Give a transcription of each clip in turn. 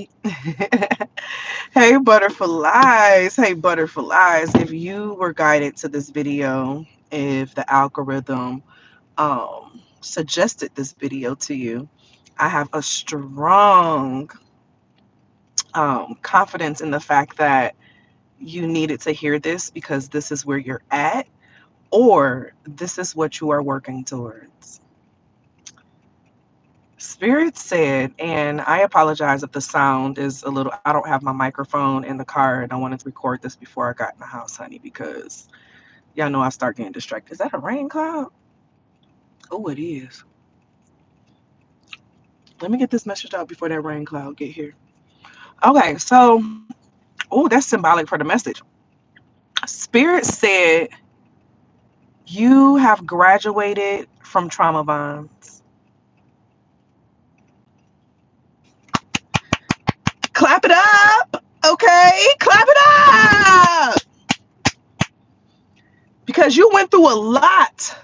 Hey. Hey, butterflies. Hey, butterflies. If you were guided to this video, if the algorithm suggested this video to you, I have a strong confidence in the fact that you needed to hear this because this is where you're at, or this is what you are working towards. Spirit said, and I apologize if the sound is a little, I don't have my microphone in the car and I wanted to record this before I got in the house, honey, because y'all know I start getting distracted. Is that a rain cloud? Oh, it is. Let me get this message out before that rain cloud get here. Okay, so, oh, that's symbolic for the message. Spirit said, you have graduated from trauma bonds. Clap it up, okay? Clap it up! Because you went through a lot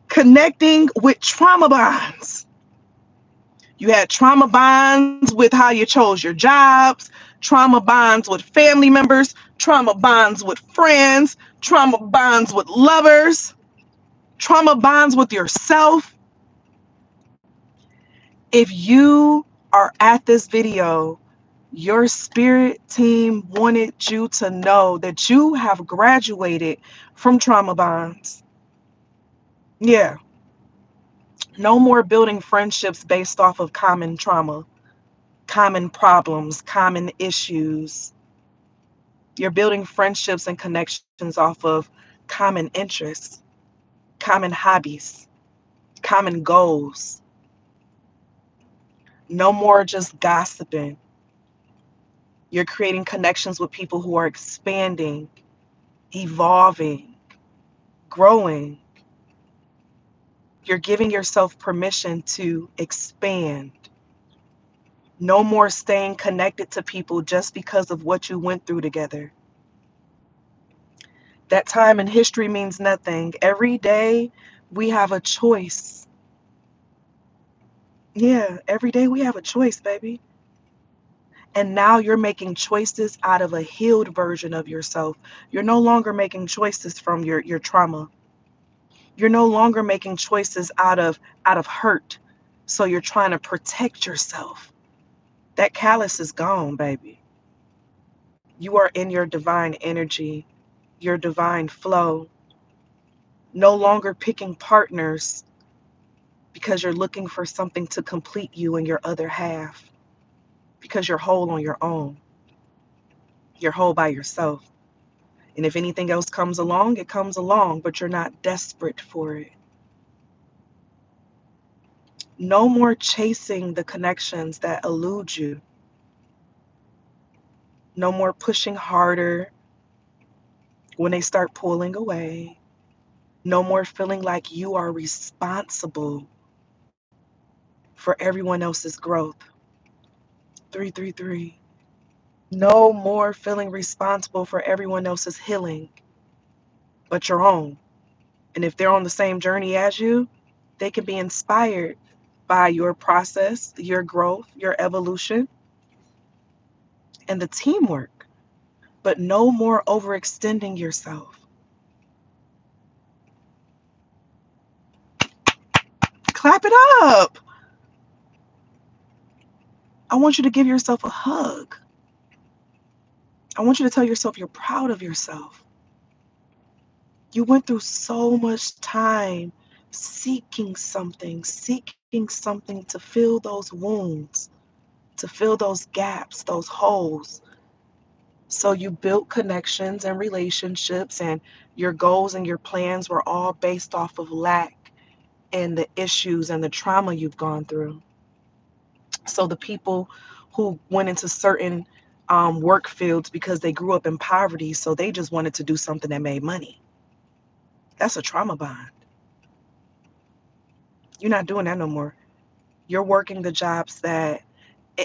connecting with trauma bonds. You had trauma bonds with how you chose your jobs, trauma bonds with family members, trauma bonds with friends, trauma bonds with lovers, trauma bonds with yourself. If you are at this video, your spirit team wanted you to know that you have graduated from trauma bonds. Yeah. No more building friendships based off of common trauma, common problems, common issues. You're building friendships and connections off of common interests, common hobbies, common goals. No more just gossiping. You're creating connections with people who are expanding, evolving, growing. You're giving yourself permission to expand. No more staying connected to people just because of what you went through together. That time in history means nothing. Every day we have a choice. Yeah, every day we have a choice, baby. And now you're making choices out of a healed version of yourself. You're no longer making choices from your trauma. You're no longer making choices out of hurt. So you're trying to protect yourself. That callus is gone, baby. You are in your divine energy, your divine flow. No longer picking partners because you're looking for something to complete you and your other half, because you're whole on your own. You're whole by yourself. And if anything else comes along, it comes along, but you're not desperate for it. No more chasing the connections that elude you. No more pushing harder when they start pulling away. No more feeling like you are responsible for everyone else's growth. 333. No more feeling responsible for everyone else's healing but your own. And if they're on the same journey as you, they can be inspired by your process, your growth, your evolution, and the teamwork. But no more overextending yourself. Clap it up. I want you to give yourself a hug. I want you to tell yourself you're proud of yourself. You went through so much time seeking something to fill those wounds, to fill those gaps, those holes. So you built connections and relationships, and your goals and your plans were all based off of lack and the issues and the trauma you've gone through. So the people who went into certain work fields because they grew up in poverty, so they just wanted to do something that made money. That's a trauma bond. You're not doing that no more. You're working the jobs that,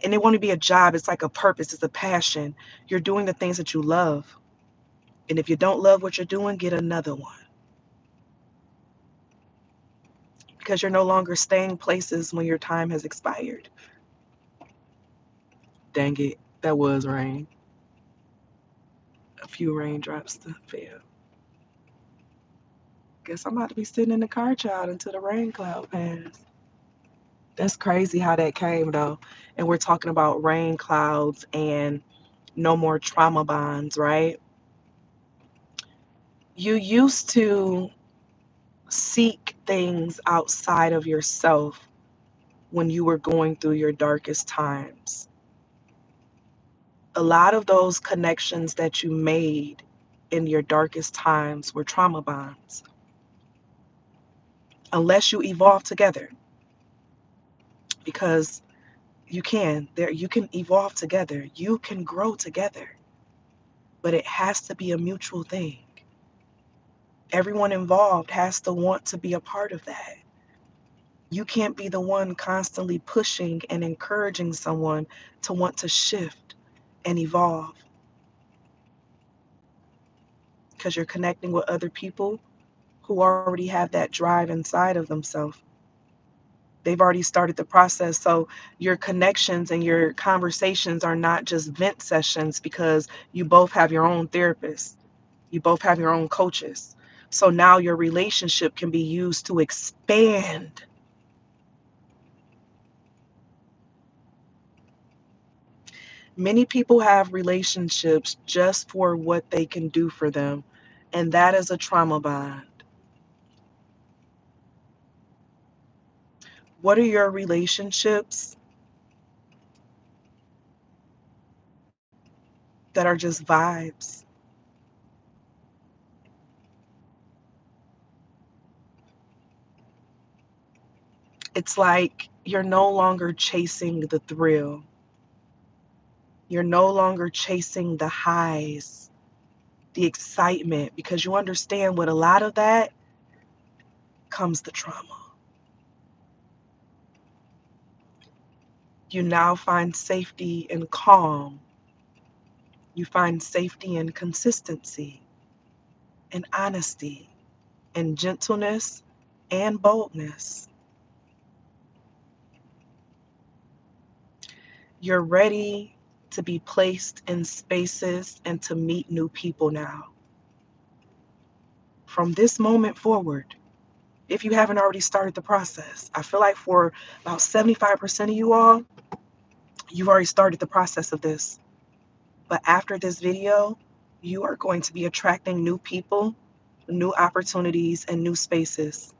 and it won't be a job, it's like a purpose, it's a passion. You're doing the things that you love. And if you don't love what you're doing, get another one. Because you're no longer staying places when your time has expired. Dang it. That was rain. A few raindrops fell. Guess I'm about to be sitting in the car, child, until the rain cloud pass. That's crazy how that came, though. And we're talking about rain clouds and no more trauma bonds, right? You used to seek things outside of yourself when you were going through your darkest times. A lot of those connections that you made in your darkest times were trauma bonds. Unless you evolve together, because you can evolve together, you can grow together, but it has to be a mutual thing. Everyone involved has to want to be a part of that. You can't be the one constantly pushing and encouraging someone to want to shift and evolve, because you're connecting with other people who already have that drive inside of themselves. They've already started the process. So your connections and your conversations are not just vent sessions, because you both have your own therapists. You both have your own coaches. So now your relationship can be used to expand. Many people have relationships just for what they can do for them, and that is a trauma bond. What are your relationships that are just vibes? It's like you're no longer chasing the thrill. You're no longer chasing the highs, the excitement, because you understand with a lot of that comes the trauma. You now find safety in calm. You find safety in consistency, in honesty, in gentleness, and boldness. You're ready to be placed in spaces and to meet new people now. From this moment forward, if you haven't already started the process, I feel like for about 75% of you all, you've already started the process of this. But after this video, you are going to be attracting new people, new opportunities, and new spaces.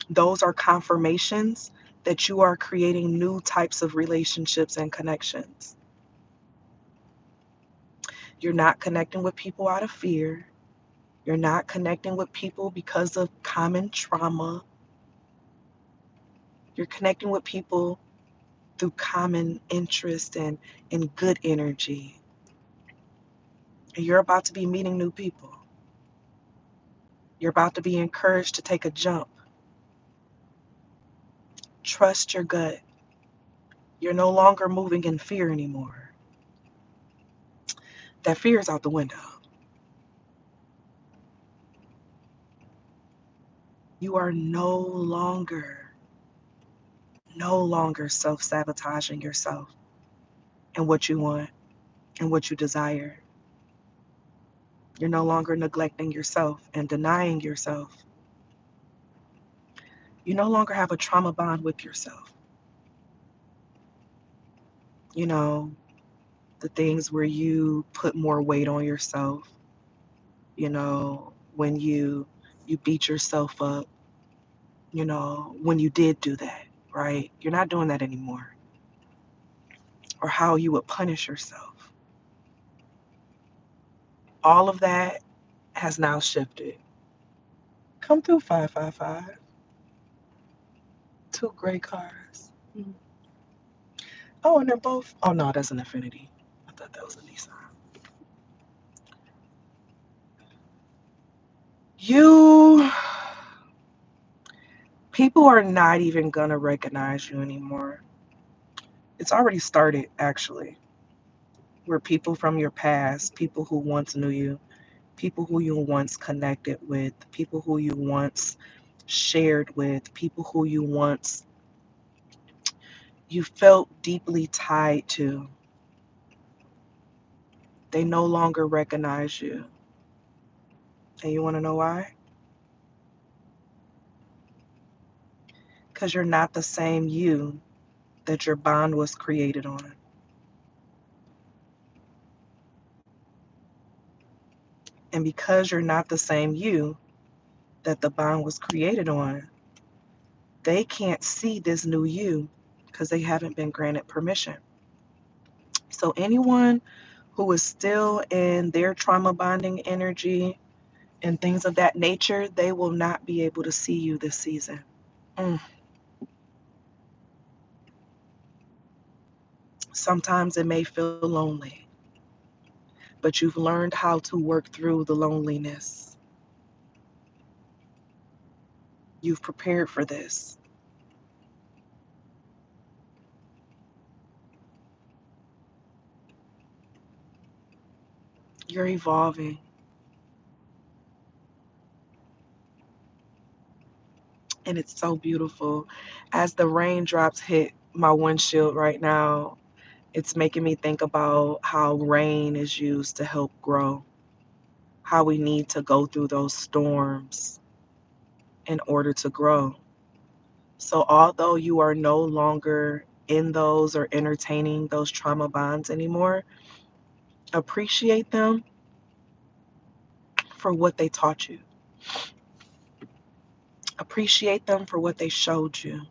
Those are confirmations that you are creating new types of relationships and connections. You're not connecting with people out of fear. You're not connecting with people because of common trauma. You're connecting with people through common interest and good energy. And you're about to be meeting new people. You're about to be encouraged to take a jump. Trust your gut. You're no longer moving in fear anymore. That fear is out the window. You are no longer self-sabotaging yourself and what you want and what you desire. You're no longer neglecting yourself and denying yourself. You no longer have a trauma bond with yourself. You know, the things where you put more weight on yourself, when you beat yourself up, when you did do that, right? You're not doing that anymore. Or how you would punish yourself. All of that has now shifted. Come through 555. Two gray cars. Mhm. Oh, and they're both. Oh no, that's an Infinity. I thought that was a Nissan. You People are not even gonna recognize you anymore. It's already started, actually. Where people from your past, people who once knew you, people who you once connected with, people who you once shared with, people who you once you felt deeply tied to. They no longer recognize you. And you want to know why? Because you're not the same you that your bond was created on. And because you're not the same you that the bond was created on, they can't see this new you because they haven't been granted permission. So anyone who is still in their trauma bonding energy and things of that nature, they will not be able to see you this season. Mm. Sometimes it may feel lonely, but you've learned how to work through the loneliness. You've prepared for this. You're evolving. And it's so beautiful. As the raindrops hit my windshield right now, it's making me think about how rain is used to help grow, how we need to go through those storms in order to grow. So, although you are no longer in those or entertaining those trauma bonds anymore, appreciate them for what they taught you. Appreciate them for what they showed you.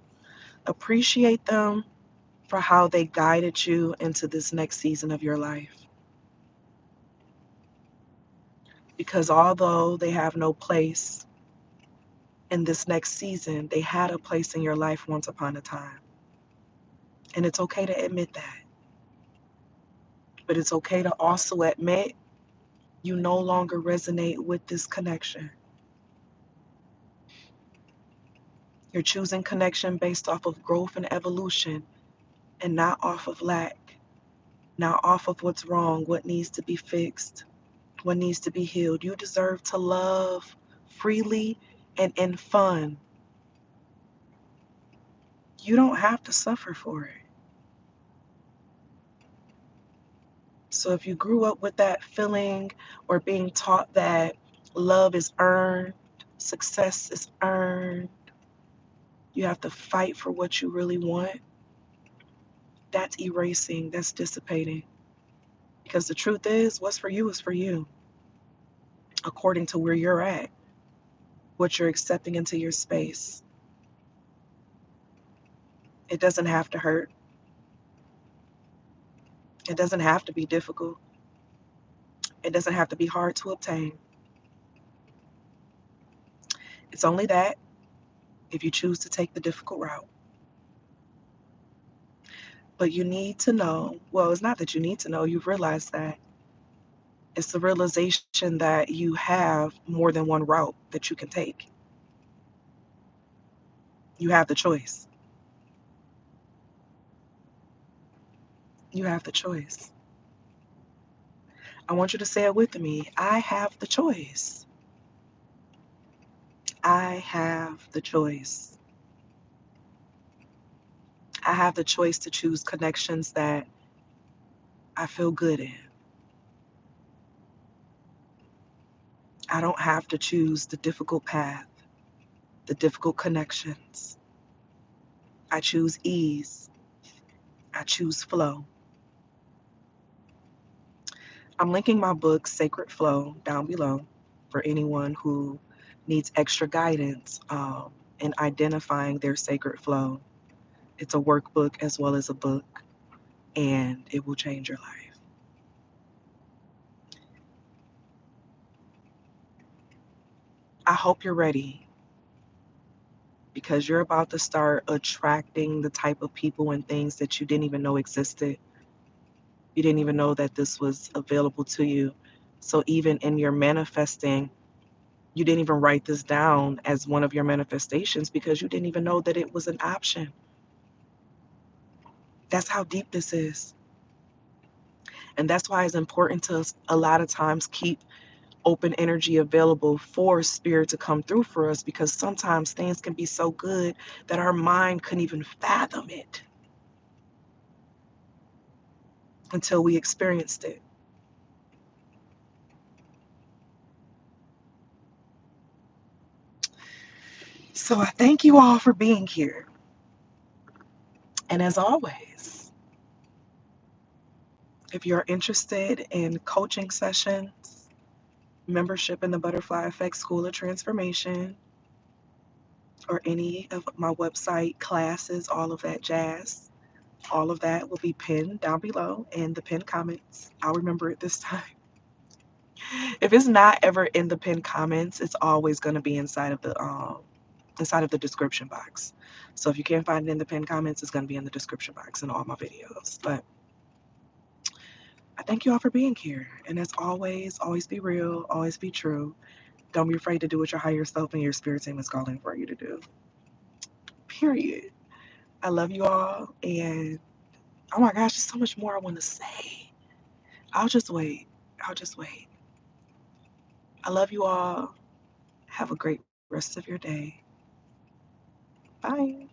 Appreciate them for how they guided you into this next season of your life. Because although they have no place in this next season, they had a place in your life once upon a time. And it's okay to admit that. But it's okay to also admit you no longer resonate with this connection. You're choosing connection based off of growth and evolution and not off of lack, not off of what's wrong, what needs to be fixed, what needs to be healed. You deserve to love freely and in fun. You don't have to suffer for it. So if you grew up with that feeling or being taught that love is earned, success is earned, you have to fight for what you really want, that's erasing, that's dissipating. Because the truth is for you, according to where you're at, what you're accepting into your space. It doesn't have to hurt. It doesn't have to be difficult. It doesn't have to be hard to obtain. It's only that if you choose to take the difficult route. But you need to know, well, it's not that you need to know, you've realized that. It's the realization that you have more than one route that you can take. You have the choice. You have the choice. I want you to say it with me. I have the choice. I have the choice. I have the choice to choose connections that I feel good in. I don't have to choose the difficult path, the difficult connections. I choose ease. I choose flow. I'm linking my book, Sacred Flow, down below for anyone who needs extra guidance in identifying their sacred flow. It's a workbook as well as a book, and it will change your life. I hope you're ready because you're about to start attracting the type of people and things that you didn't even know existed. You didn't even know that this was available to you. So even in your manifesting, you didn't even write this down as one of your manifestations because you didn't even know that it was an option. That's how deep this is. And that's why it's important to a lot of times keep open energy available for spirit to come through for us because sometimes things can be so good that our mind couldn't even fathom it. until we experienced it. So I thank you all for being here. And as always, if you're interested in coaching sessions, membership in the Butterfly Effect School of Transformation, or any of my website classes, all of that jazz, all of that will be pinned down below in the pinned comments. I'll remember it this time. If it's not ever in the pinned comments, it's always going to be inside of the description box. So if you can't find it in the pinned comments, it's going to be in the description box in all my videos. But I thank you all for being here. And as always, always be real, always be true. Don't be afraid to do what your higher self and your spirit team is calling for you to do. Period. I love you all. And oh my gosh, there's so much more I want to say. I'll just wait. I'll just wait. I love you all. Have a great rest of your day. Bye.